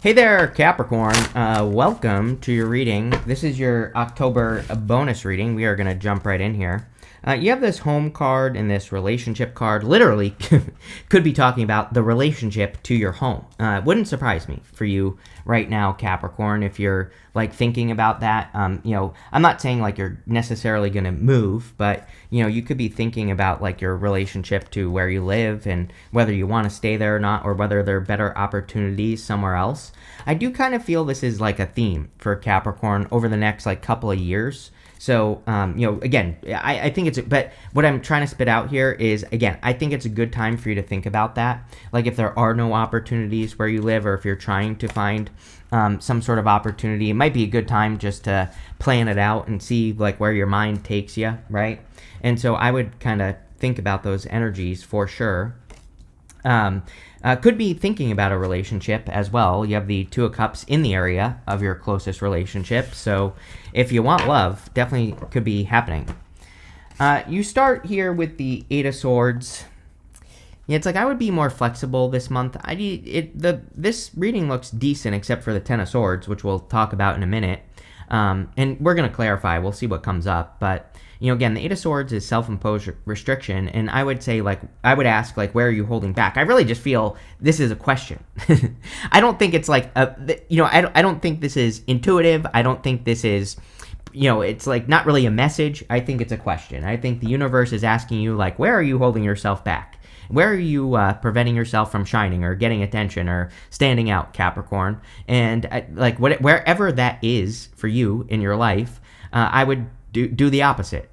Hey there, Capricorn. Welcome to your reading. This is your October bonus reading. We are going to jump right in here. You have this home card and this relationship card. Literally, could be talking about the relationship to your home. Wouldn't surprise me for you right now, Capricorn, if you're like thinking about that. I'm not saying like you're necessarily going to move, but you could be thinking about like your relationship to where you live and whether you want to stay there or not, or whether there are better opportunities somewhere else. I do kind of feel this is like a theme for Capricorn over the next like couple of years. So, again, I think but what I'm trying to spit out here is, again, I think it's a good time for you to think about that. Like if there are no opportunities where you live, or if you're trying to find some sort of opportunity, it might be a good time just to plan it out and see like where your mind takes you, right? And so I would kind of think about those energies for sure. Could be thinking about a relationship as well. You have the Two of Cups in the area of your closest relationship. So if you want love, definitely could be happening. You start here with the Eight of Swords. Yeah, it's like I would be more flexible this month. This reading looks decent except for the Ten of Swords, which we'll talk about in a minute. And we're going to clarify. We'll see what comes up. But again, the Eight of Swords is self-imposed restriction, and I would say, I would ask, where are you holding back? I really just feel this is a question. I don't think it's I don't think this is intuitive. I don't think this is, it's not really a message. I think it's a question. I think the universe is asking you, where are you holding yourself back? Where are you preventing yourself from shining or getting attention or standing out, Capricorn? And wherever that is for you in your life, I would do the opposite.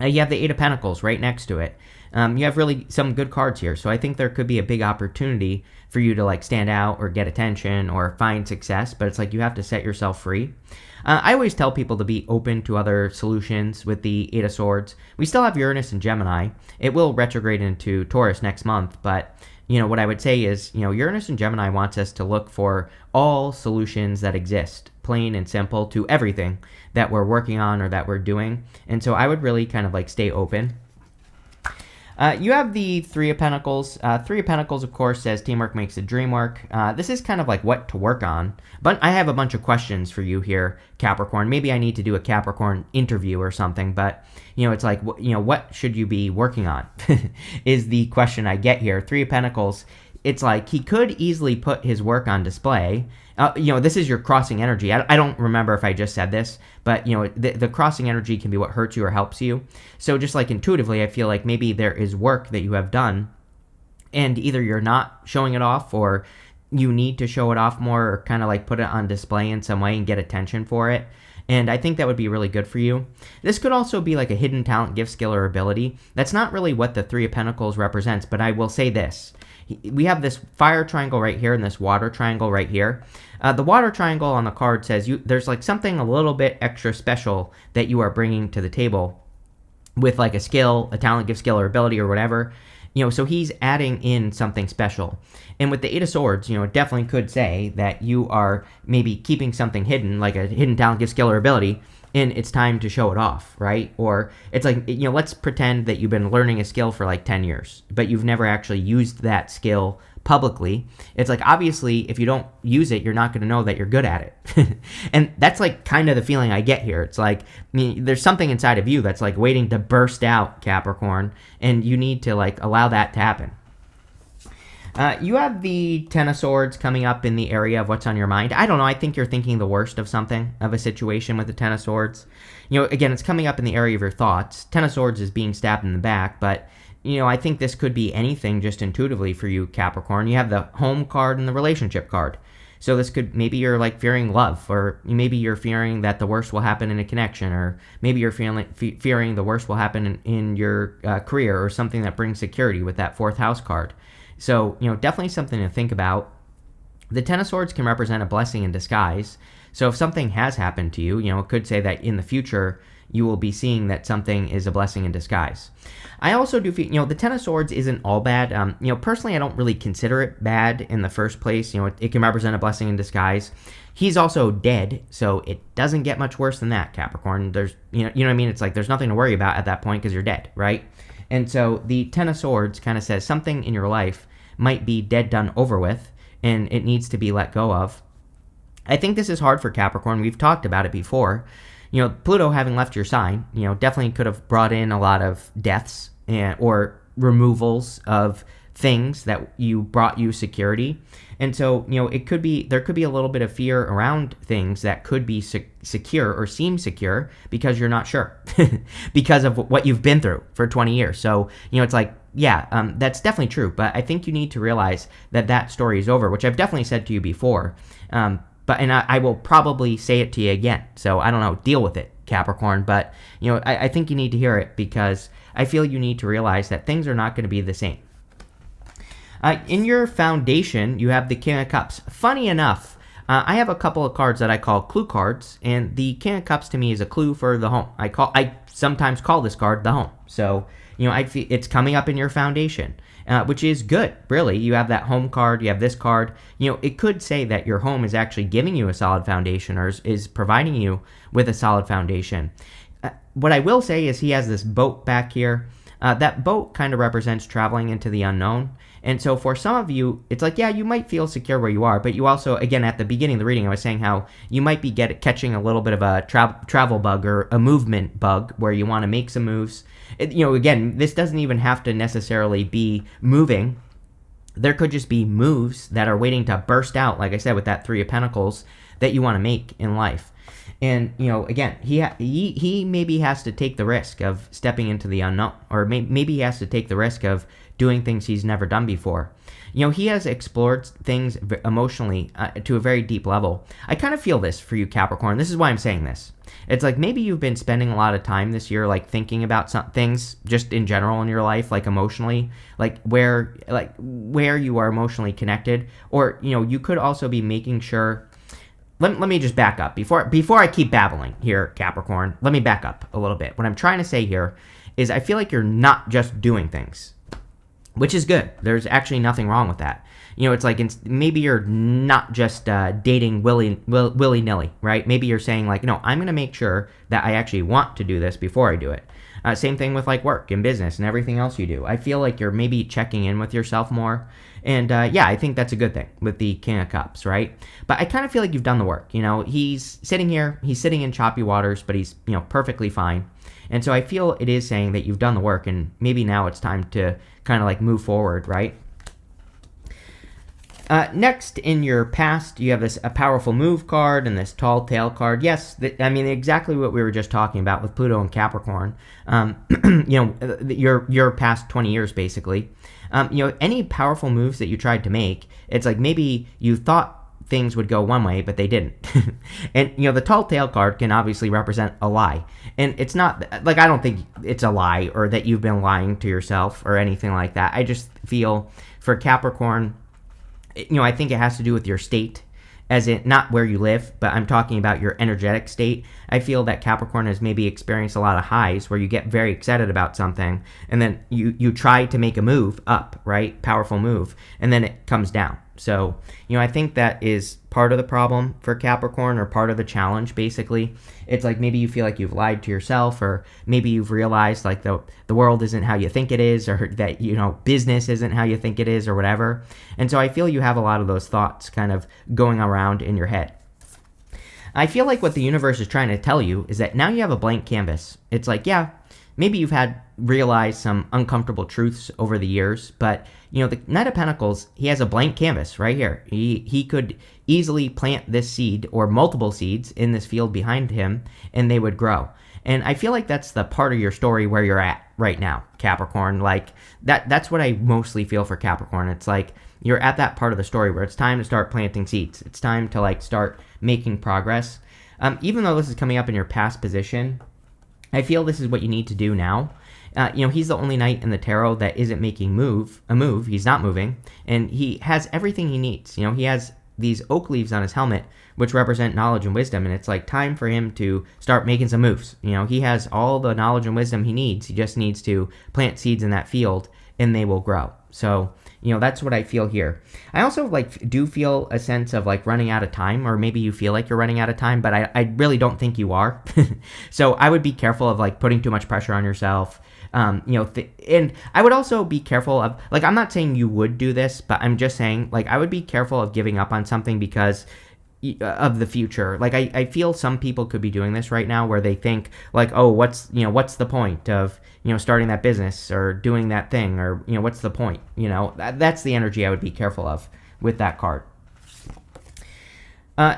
You have the Eight of Pentacles right next to it. You have really some good cards here. So I think there could be a big opportunity for you to stand out or get attention or find success. But it's you have to set yourself free. I always tell people to be open to other solutions with the Eight of Swords. We still have Uranus and Gemini. It will retrograde into Taurus next month. But what I would say is, Uranus and Gemini wants us to look for all solutions that exist, plain and simple, to everything that we're working on or that we're doing. And so I would really kind of stay open. You have the Three of Pentacles. Three of Pentacles, of course, says teamwork makes the dream work. This is kind of what to work on. But I have a bunch of questions for you here, Capricorn. Maybe I need to do a Capricorn interview or something. But, it's what should you be working on is the question I get here. Three of Pentacles, it's he could easily put his work on display. This is your crossing energy. I don't remember if I just said this, but, the crossing energy can be what hurts you or helps you. So just intuitively, I feel maybe there is work that you have done, and either you're not showing it off, or you need to show it off more, or kind of put it on display in some way and get attention for it. And I think that would be really good for you. This could also be a hidden talent, gift, skill, or ability. That's not really what the Three of Pentacles represents, but I will say this. We have this fire triangle right here and this water triangle right here. The water triangle on the card says there's something a little bit extra special that you are bringing to the table with a skill, a talent, gift, skill, or ability, or whatever. So he's adding in something special. And with the Eight of Swords, it definitely could say that you are maybe keeping something hidden, like a hidden talent, gift, skill, or ability, and it's time to show it off, right? Or it's let's pretend that you've been learning a skill for 10 years, but you've never actually used that skill publicly. It's obviously, if you don't use it, you're not going to know that you're good at it. And that's kind of the feeling I get here. It's there's something inside of you that's waiting to burst out, Capricorn, and you need to allow that to happen. You have the Ten of Swords coming up in the area of what's on your mind. I don't know. I think you're thinking the worst of something, of a situation with the Ten of Swords. Again, it's coming up in the area of your thoughts. Ten of Swords is being stabbed in the back, but I think this could be anything just intuitively for you, Capricorn. You have the home card and the relationship card. So this could, maybe you're fearing love, or maybe you're fearing that the worst will happen in a connection, or maybe you're fearing the worst will happen in your career, or something that brings security with that fourth house card. So, definitely something to think about. The Ten of Swords can represent a blessing in disguise. So if something has happened to you, it could say that in the future, you will be seeing that something is a blessing in disguise. I also do feel, the Ten of Swords isn't all bad. Personally, I don't really consider it bad in the first place. It can represent a blessing in disguise. He's also dead, so it doesn't get much worse than that, Capricorn. There's, you know what I mean? It's there's nothing to worry about at that point because you're dead, right? And so the Ten of Swords kind of says something in your life might be dead, done, over with, and it needs to be let go of. I think this is hard for Capricorn. We've talked about it before. Pluto having left your sign, definitely could have brought in a lot of deaths or removals of things that brought you security. And so, there could be a little bit of fear around things that could be secure or seem secure because you're not sure because of what you've been through for 20 years. So, it's like, yeah, that's definitely true. But I think you need to realize that story is over, which I've definitely said to you before. And I will probably say it to you again. So I don't know, deal with it, Capricorn. But, I think you need to hear it because I feel you need to realize that things are not going to be the same. In your foundation, you have the King of Cups. Funny enough, I have a couple of cards that I call clue cards, and the King of Cups to me is a clue for the home. I sometimes call this card the home. So, I feel it's coming up in your foundation, which is good, really. You have that home card, you have this card. It could say that your home is actually giving you a solid foundation or is providing you with a solid foundation. What I will say is he has this boat back here. That boat kind of represents traveling into the unknown. And so for some of you, it's like, yeah, you might feel secure where you are, but you also, again, at the beginning of the reading, I was saying how you might be catching a little bit of a travel bug or a movement bug where you want to make some moves. Again, this doesn't even have to necessarily be moving. There could just be moves that are waiting to burst out, like I said, with that Three of Pentacles that you want to make in life. And, again, he maybe has to take the risk of stepping into the unknown, or maybe he has to take the risk of doing things he's never done before. He has explored things emotionally to a very deep level. I kind of feel this for you, Capricorn. This is why I'm saying this. It's like maybe you've been spending a lot of time this year, like thinking about some things just in general in your life, like emotionally, like where you are emotionally connected, or, you could also be making sure. Let me just back up. Before I keep babbling here, Capricorn, let me back up a little bit. What I'm trying to say here is I feel like you're not just doing things, which is good. There's actually nothing wrong with that. It's like maybe you're not just dating willy-nilly, right? Maybe you're saying like, no, I'm going to make sure that I actually want to do this before I do it. Same thing with like work and business and everything else you do. I feel like you're maybe checking in with yourself more. And yeah, I think that's a good thing with the King of Cups, right? But I kind of feel like you've done the work. He's sitting here, he's sitting in choppy waters, but he's, perfectly fine. And so I feel it is saying that you've done the work and maybe now it's time to kind of like move forward, right? Next, in your past, you have a powerful move card and this tall tale card. Yes, exactly what we were just talking about with Pluto and Capricorn. Your past 20 years, basically. Any powerful moves that you tried to make, it's like maybe you thought things would go one way, but they didn't. And, the tall tale card can obviously represent a lie. And it's not, like, I don't think it's a lie or that you've been lying to yourself or anything like that. I just feel for Capricorn, I think it has to do with your state, as in not where you live, but I'm talking about your energetic state. I feel that Capricorn has maybe experienced a lot of highs where you get very excited about something, and then you try to make a move up, right? Powerful move, and then it comes down. So, I think that is part of the problem for Capricorn, or part of the challenge, basically. It's like maybe you feel like you've lied to yourself, or maybe you've realized like the world isn't how you think it is, or that, business isn't how you think it is, or whatever. And so I feel you have a lot of those thoughts kind of going around in your head. I feel like what the universe is trying to tell you is that now you have a blank canvas. It's like, yeah, maybe you've realized some uncomfortable truths over the years, but the Knight of Pentacles, he has a blank canvas right here. He could easily plant this seed or multiple seeds in this field behind him, and they would grow. And I feel like that's the part of your story where you're at right now, Capricorn. Like that's what I mostly feel for Capricorn. It's like you're at that part of the story where it's time to start planting seeds. It's time to like start making progress. Even though this is coming up in your past position, I feel this is what you need to do now. He's the only knight in the tarot that isn't making a move. He's not moving, and he has everything he needs. He has these oak leaves on his helmet, which represent knowledge and wisdom, and it's like time for him to start making some moves. He has all the knowledge and wisdom he needs. He just needs to plant seeds in that field, and they will grow. So, that's what I feel here. I also do feel a sense of running out of time, or maybe you feel like you're running out of time, but I really don't think you are. So I would be careful of putting too much pressure on yourself. And I would also be careful of, like, I'm not saying you would do this, but I'm just saying, like, I would be careful of giving up on something because of the future. Like, I feel some people could be doing this right now where they think like, oh, what's the point of, starting that business or doing that thing, or, what's the point? That's the energy I would be careful of with that card.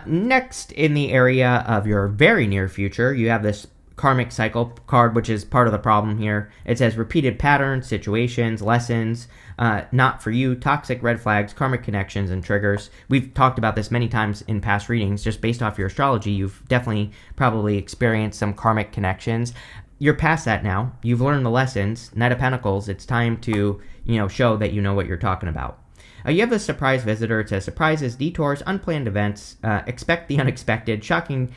Next, in the area of your very near future, you have this karmic cycle card, which is part of the problem here. It says repeated patterns, situations, lessons, not for you, toxic red flags, karmic connections, and triggers. We've talked about this many times in past readings. Just based off your astrology, you've definitely probably experienced some karmic connections. You're past that now. You've learned the lessons. Knight of Pentacles, it's time to, show that you know what you're talking about. You have a surprise visitor. It says surprises, detours, unplanned events, expect the unexpected, shocking,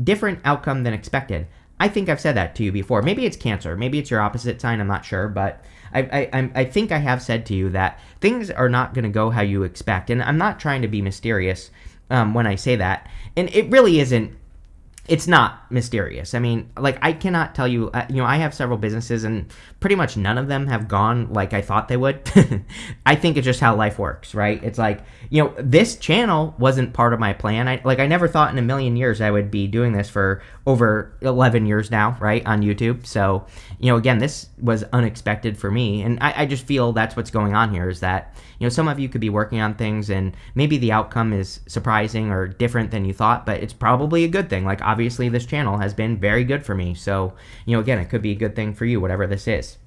different outcome than expected. I think I've said that to you before. Maybe it's Cancer. Maybe it's your opposite sign. I'm not sure, but I think I have said to you that things are not going to go how you expect. And I'm not trying to be mysterious when I say that. And it really isn't. It's not mysterious. I mean, like, I cannot tell you, I have several businesses and pretty much none of them have gone like I thought they would. I think it's just how life works, right? It's like, this channel wasn't part of my plan. I never thought in a million years I would be doing this for over 11 years now, right, on YouTube. So, again, this was unexpected for me. And I just feel that's what's going on here is that, some of you could be working on things and maybe the outcome is surprising or different than you thought, but it's probably a good thing. Like, obviously, this channel has been very good for me. So, again, it could be a good thing for you, whatever this is.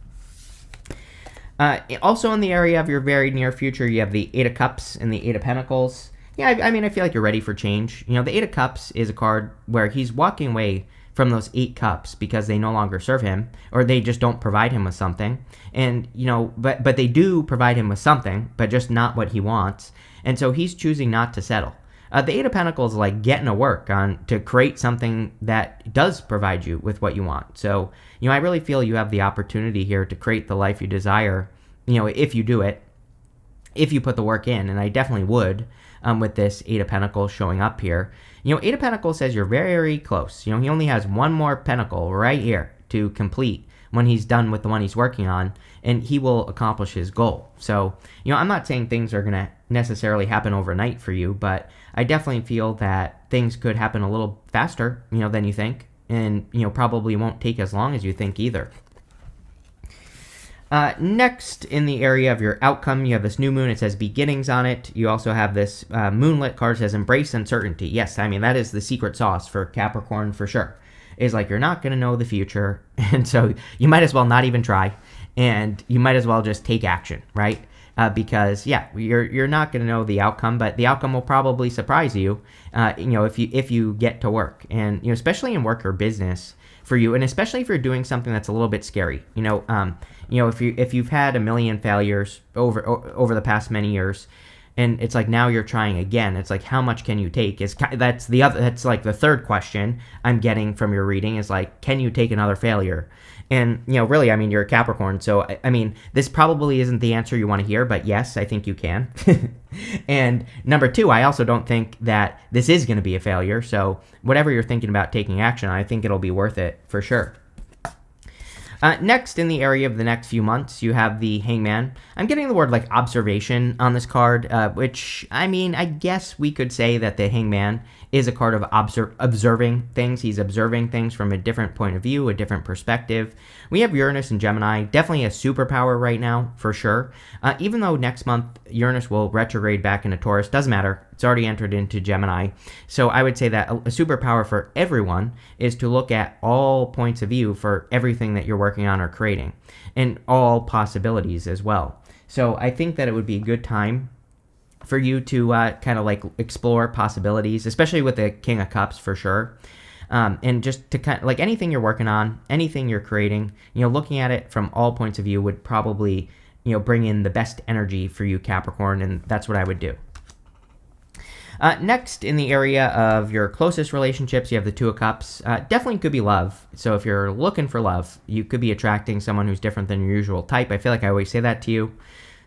Also in the area of your very near future, you have the Eight of Cups and the Eight of Pentacles. Yeah, I feel like you're ready for change. The Eight of Cups is a card where he's walking away from those 8 cups because they no longer serve him, or they just don't provide him with something. And, but they do provide him with something, but just not what he wants. And so he's choosing not to settle. The Eight of Pentacles is like getting to work on to create something that does provide you with what you want. So, I really feel you have the opportunity here to create the life you desire, if you do it, if you put the work in. And I definitely would with this Eight of Pentacles showing up here. Eight of Pentacles says you're very, very close. He only has one more pentacle right here to complete when he's done with the one he's working on, and he will accomplish his goal. So, I'm not saying things are going to necessarily happen overnight for you, but I definitely feel that things could happen a little faster, than you think, and, probably won't take as long as you think either. Next, in the area of your outcome, you have this new moon. It says beginnings on it. You also have this moonlit card that says embrace uncertainty. Yes, that is the secret sauce for Capricorn for sure. Is like you're not going to know the future, and so you might as well not even try, and you might as well just take action, right? Because you're not going to know the outcome, but the outcome will probably surprise you, if you get to work, and especially in work or business for you, and especially if you're doing something that's a little bit scary, if you've had a million failures over the past many years, and it's like now you're trying again. It's like, how much can you take? That's like the third question I'm getting from your reading is like, can you take another failure? And, really, you're a Capricorn. So, this probably isn't the answer you want to hear, but yes, I think you can. And number 2, I also don't think that this is going to be a failure. So whatever you're thinking about taking action on, I think it'll be worth it for sure. Next, in the area of the next few months, you have the Hangman. I'm getting the word like observation on this card, which, I guess we could say that the Hangman is a card of observing things. He's observing things from a different point of view, a different perspective. We have Uranus and Gemini, definitely a superpower right now, for sure. Even though next month Uranus will retrograde back into Taurus, doesn't matter. It's already entered into Gemini. So I would say that a superpower for everyone is to look at all points of view for everything that you're working on or creating, and all possibilities as well. So I think that it would be a good time for you to kind of like explore possibilities, especially with the King of Cups for sure. And just to kind of like anything you're working on, anything you're creating, looking at it from all points of view would probably, bring in the best energy for you, Capricorn, and that's what I would do. Next, in the area of your closest relationships, you have the Two of Cups. Definitely could be love. So if you're looking for love, you could be attracting someone who's different than your usual type. I feel like I always say that to you.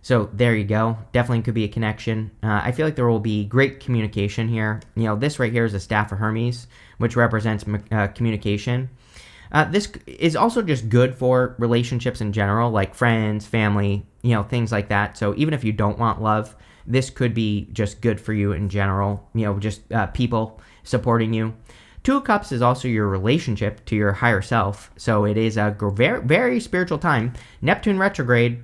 So there you go. Definitely could be a connection. I feel like there will be great communication here. This right here is a Staff of Hermes, which represents communication. This is also just good for relationships in general, like friends, family, things like that. So even if you don't want love, this could be just good for you in general, just people supporting you. Two of Cups is also your relationship to your higher self. So it is a very, very spiritual time. Neptune retrograde,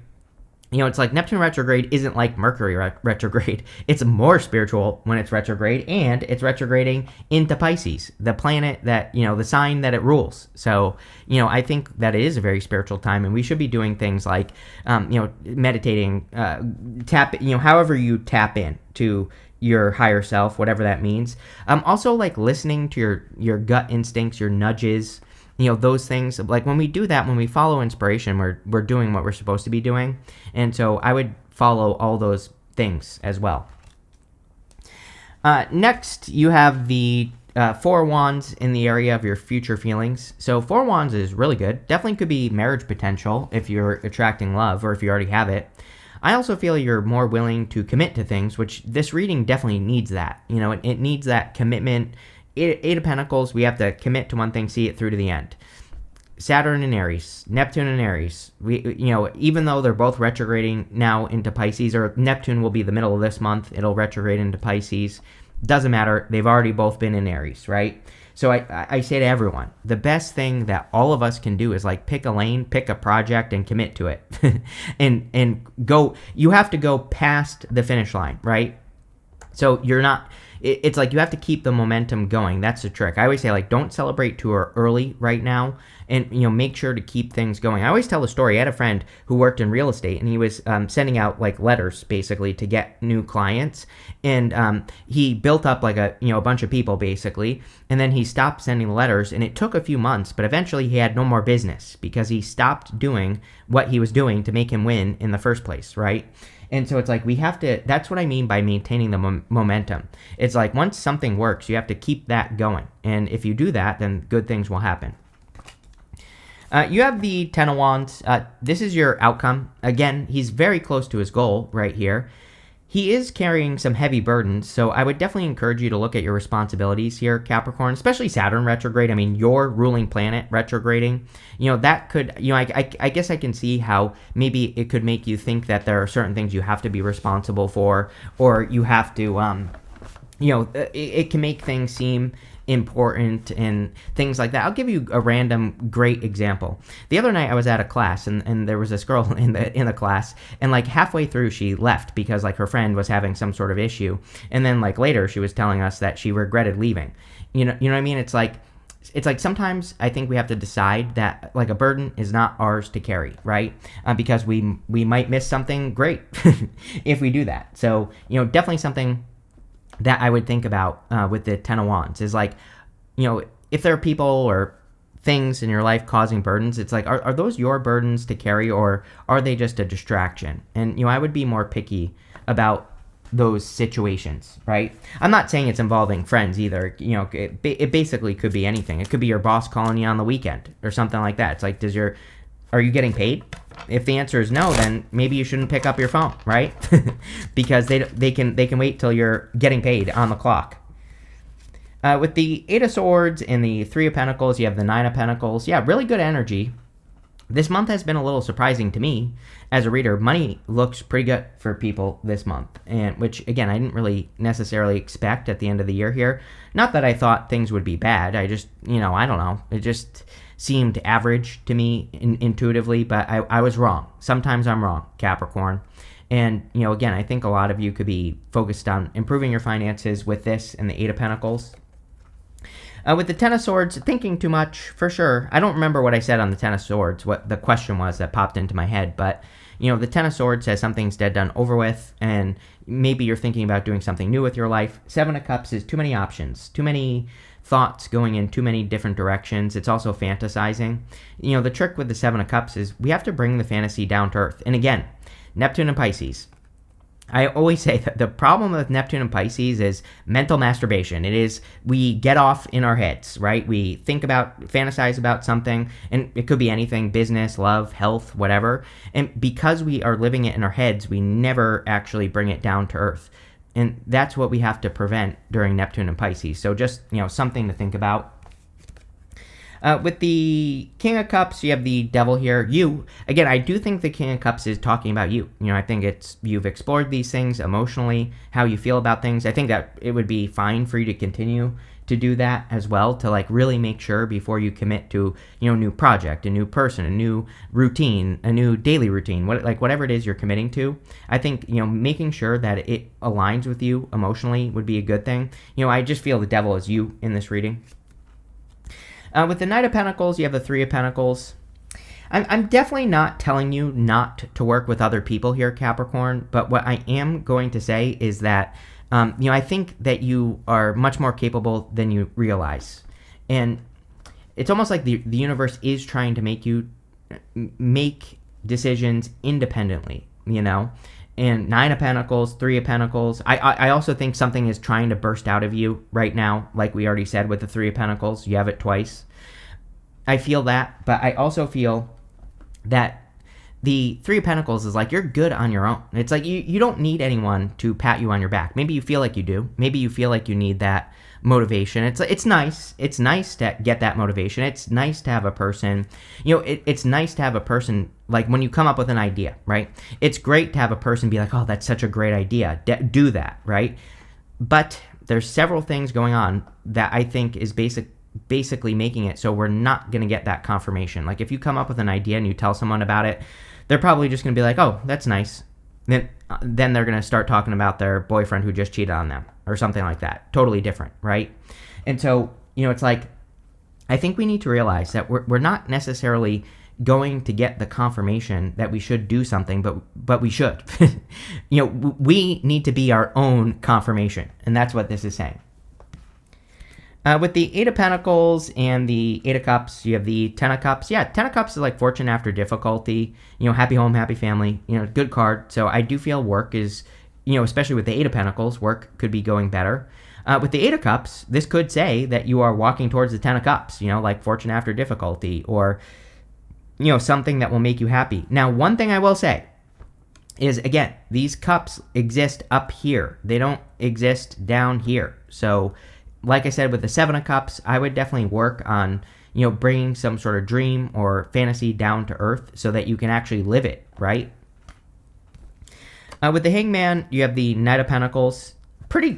it's like Neptune retrograde isn't like Mercury retrograde. It's more spiritual when it's retrograde, and it's retrograding into Pisces, the planet that, the sign that it rules. So, I think that it is a very spiritual time, and we should be doing things like, meditating, however you tap in to your higher self, whatever that means. Also, like listening to your gut instincts, your nudges, those things. Like when we do that, when we follow inspiration, we're doing what we're supposed to be doing. And so I would follow all those things as well. Next, you have the Four of Wands in the area of your future feelings. So Four of Wands is really good. Definitely could be marriage potential if you're attracting love or if you already have it. I also feel you're more willing to commit to things, which this reading definitely needs that. It needs that commitment. Eight of Pentacles, we have to commit to one thing, see it through to the end. Saturn and Aries, Neptune and Aries. Even though they're both retrograding now into Pisces, or Neptune will be the middle of this month, it'll retrograde into Pisces. Doesn't matter. They've already both been in Aries, right? So I say to everyone, the best thing that all of us can do is like pick a lane, pick a project, and commit to it, and go. You have to go past the finish line, right? So you're not. It's like you have to keep the momentum going. That's the trick. I always say, like, don't celebrate too early right now, and make sure to keep things going. I always tell the story. I had a friend who worked in real estate, and he was sending out like letters basically to get new clients, and he built up like a bunch of people basically, and then he stopped sending the letters, and it took a few months, but eventually he had no more business because he stopped doing what he was doing to make him win in the first place, right? And so it's like we have to, that's what I mean by maintaining the momentum. It's like once something works, you have to keep that going. And if you do that, then good things will happen. You have the Ten of Wands. This is your outcome. Again, he's very close to his goal right here. He is carrying some heavy burdens, so I would definitely encourage you to look at your responsibilities here, Capricorn, especially Saturn retrograde. I mean, your ruling planet retrograding, that could, I guess I can see how maybe it could make you think that there are certain things you have to be responsible for, or you have to, it can make things seem important and things like that. I'll give you a random great example. The other night I was at a class and there was this girl in the class, and like halfway through she left because like her friend was having some sort of issue, and then like later she was telling us that she regretted leaving. You know what I mean? It's like sometimes I think we have to decide that like a burden is not ours to carry, right? Because we might miss something great if we do that. So definitely something that I would think about with the Ten of Wands is like, if there are people or things in your life causing burdens, it's like, are those your burdens to carry, or are they just a distraction? And, I would be more picky about those situations, right? I'm not saying it's involving friends either. It basically could be anything. It could be your boss calling you on the weekend or something like that. It's like, are you getting paid? If the answer is no, then maybe you shouldn't pick up your phone, right? Because they can wait till you're getting paid on the clock. With the Eight of Swords and the Three of Pentacles, you have the Nine of Pentacles. Yeah, really good energy. This month has been a little surprising to me as a reader. Money looks pretty good for people this month, and which again I didn't really necessarily expect at the end of the year here. Not that I thought things would be bad. I just I don't know. It just seemed average to me intuitively, but I was wrong. Sometimes I'm wrong, Capricorn. And, again, I think a lot of you could be focused on improving your finances with this and the Eight of Pentacles. With the Ten of Swords, thinking too much, for sure. I don't remember what I said on the Ten of Swords, what the question was that popped into my head, but, the Ten of Swords says something's dead, done, over with, and maybe you're thinking about doing something new with your life. Seven of Cups is too many options, too many thoughts going in too many different directions. It's also fantasizing. The trick with the Seven of Cups is we have to bring the fantasy down to earth. And again, Neptune and Pisces. I always say that the problem with Neptune and Pisces is mental masturbation. It is we get off in our heads, right? We fantasize about something, and it could be anything, business, love, health, whatever. And because we are living it in our heads, we never actually bring it down to earth. And that's what we have to prevent during Neptune and Pisces. So just, something to think about. With the King of Cups, you have the Devil here. You, again, I do think the King of Cups is talking about you. I think you've explored these things emotionally, how you feel about things. I think that it would be fine for you to continue to do that as well, to like really make sure before you commit to, a new project, a new person, a new routine, a new daily routine, whatever it is you're committing to. I think, making sure that it aligns with you emotionally would be a good thing. I just feel the Devil is you in this reading. With the Knight of Pentacles, you have the Three of Pentacles. I'm definitely not telling you not to work with other people here, Capricorn, but what I am going to say is that, I think that you are much more capable than you realize. And it's almost like the universe is trying to make you make decisions independently, And Nine of Pentacles, Three of Pentacles. I also think something is trying to burst out of you right now, like we already said with the Three of Pentacles. You have it twice. I feel that, but I also feel that the Three of Pentacles is like you're good on your own. It's like you don't need anyone to pat you on your back. Maybe you feel like you do. Maybe you feel like you need that motivation. It's nice. It's nice to get that motivation. It's nice to have a person, it's nice to have a person, like when you come up with an idea, right? It's great to have a person be like, oh, that's such a great idea. Do that, right? But there's several things going on that I think is basically making it so we're not going to get that confirmation. Like if you come up with an idea and you tell someone about it, they're probably just going to be like, oh, that's nice. Then they're going to start talking about their boyfriend who just cheated on them or something like that. Totally different, right? And so, it's like, I think we need to realize that we're not necessarily going to get the confirmation that we should do something, but we should. We need to be our own confirmation. And that's what this is saying. With the Eight of Pentacles and the Eight of Cups, you have the Ten of Cups. Yeah, Ten of Cups is like fortune after difficulty, happy home, happy family, good card. So I do feel work is, especially with the Eight of Pentacles, work could be going better. With the Eight of Cups, this could say that you are walking towards the Ten of Cups, like fortune after difficulty or, something that will make you happy. Now, one thing I will say is, again, these cups exist up here. They don't exist down here. So like I said, with the Seven of Cups, I would definitely work on, bringing some sort of dream or fantasy down to earth so that you can actually live it, right? With the Hangman, you have the Knight of Pentacles. Pretty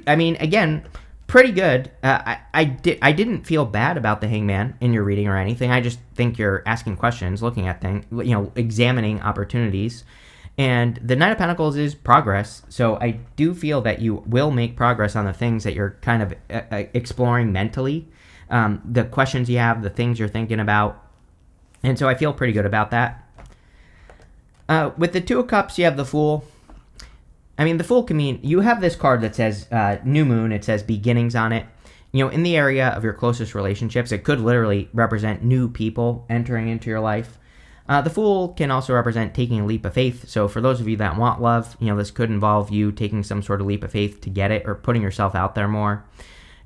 good. I didn't feel bad about the Hangman in your reading or anything. I just think you're asking questions, looking at things, examining opportunities. And the Knight of Pentacles is progress, so I do feel that you will make progress on the things that you're kind of exploring mentally, the questions you have, the things you're thinking about, and so I feel pretty good about that. With the Two of Cups, you have the Fool. The Fool can mean, you have this card that says New Moon, it says beginnings on it. In the area of your closest relationships, it could literally represent new people entering into your life. The Fool can also represent taking a leap of faith. So for those of you that want love, this could involve you taking some sort of leap of faith to get it or putting yourself out there more.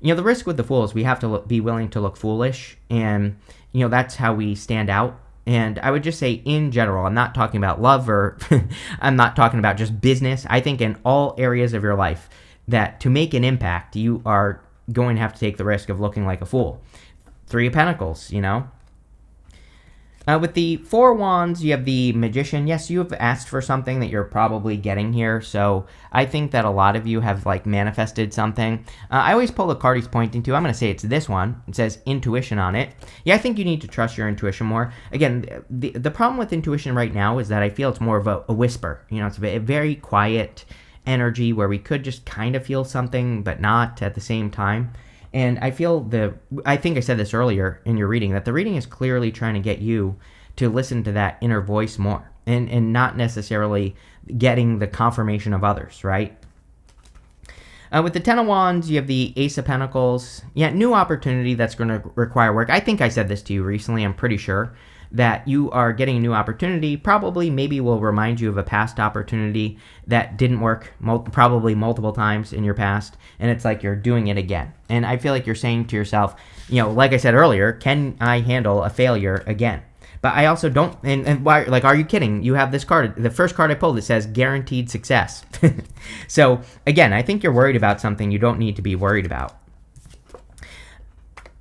The risk with the Fool is we have to be willing to look foolish, and, that's how we stand out. And I would just say in general, I'm not talking about love or I'm not talking about just business. I think in all areas of your life that to make an impact, you are going to have to take the risk of looking like a fool. Three of Pentacles, With the Four of Wands, you have the Magician. Yes, you have asked for something that you're probably getting here, so I think that a lot of you have manifested something. I always pull the card he's pointing to. I'm going to say it's this one. It says intuition on it. Yeah, I think you need to trust your intuition more. Again, the problem with intuition right now is that I feel it's more of a whisper. It's a very quiet energy where we could just kind of feel something, but not at the same time. And I think I said this earlier in your reading, that the reading is clearly trying to get you to listen to that inner voice more and not necessarily getting the confirmation of others, right? With the Ten of Wands, you have the Ace of Pentacles. Yeah, new opportunity that's going to require work. I think I said this to you recently, I'm pretty sure, that you are getting a new opportunity, maybe will remind you of a past opportunity that didn't work probably multiple times in your past, and it's like you're doing it again. And I feel like you're saying to yourself, like I said earlier, can I handle a failure again? But I also don't, and why, are you kidding? You have this card, the first card I pulled, it says guaranteed success. So again, I think you're worried about something you don't need to be worried about.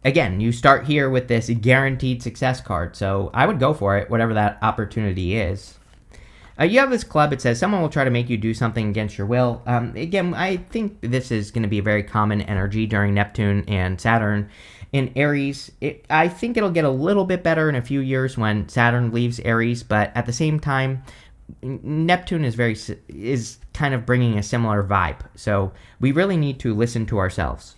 again, you start here with this guaranteed success card. So I would go for it, whatever that opportunity is. You have this club. It says someone will try to make you do something against your will. Again, I think this is going to be a very common energy during Neptune and Saturn in Aries. I think it'll get a little bit better in a few years when Saturn leaves Aries, but at the same time, Neptune is kind of bringing a similar vibe. So we really need to listen to ourselves.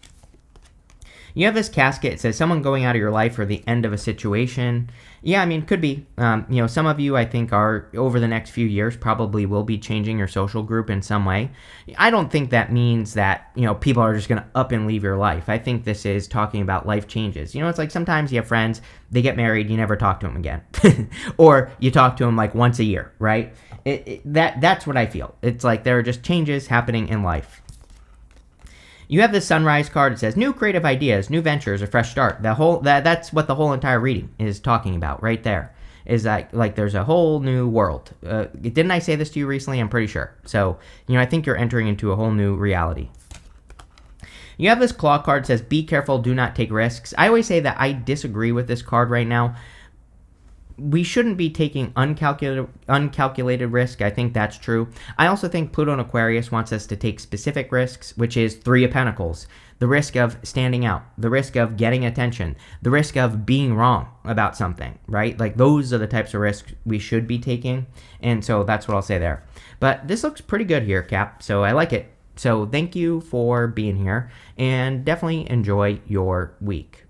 You have this casket. It says someone going out of your life or the end of a situation. Yeah, I mean, could be. Some of you, I think, are over the next few years probably will be changing your social group in some way. I don't think that means that, people are just going to up and leave your life. I think this is talking about life changes. It's like sometimes you have friends, they get married, you never talk to them again. Or you talk to them like once a year, right? That's what I feel. It's like there are just changes happening in life. You have this sunrise card. It says new creative ideas, new ventures, a fresh start. That's what the whole entire reading is talking about right there. Is that like there's a whole new world. Didn't I say this to you recently? I'm pretty sure. So, I think you're entering into a whole new reality. You have this claw card. It says be careful, do not take risks. I always say that I disagree with this card right now. We shouldn't be taking uncalculated risk. I think that's true. I also think Pluto and Aquarius wants us to take specific risks, which is Three of Pentacles. The risk of standing out, the risk of getting attention, the risk of being wrong about something, right? Like those are the types of risks we should be taking. And so that's what I'll say there. But this looks pretty good here, Cap. So I like it. So thank you for being here and definitely enjoy your week.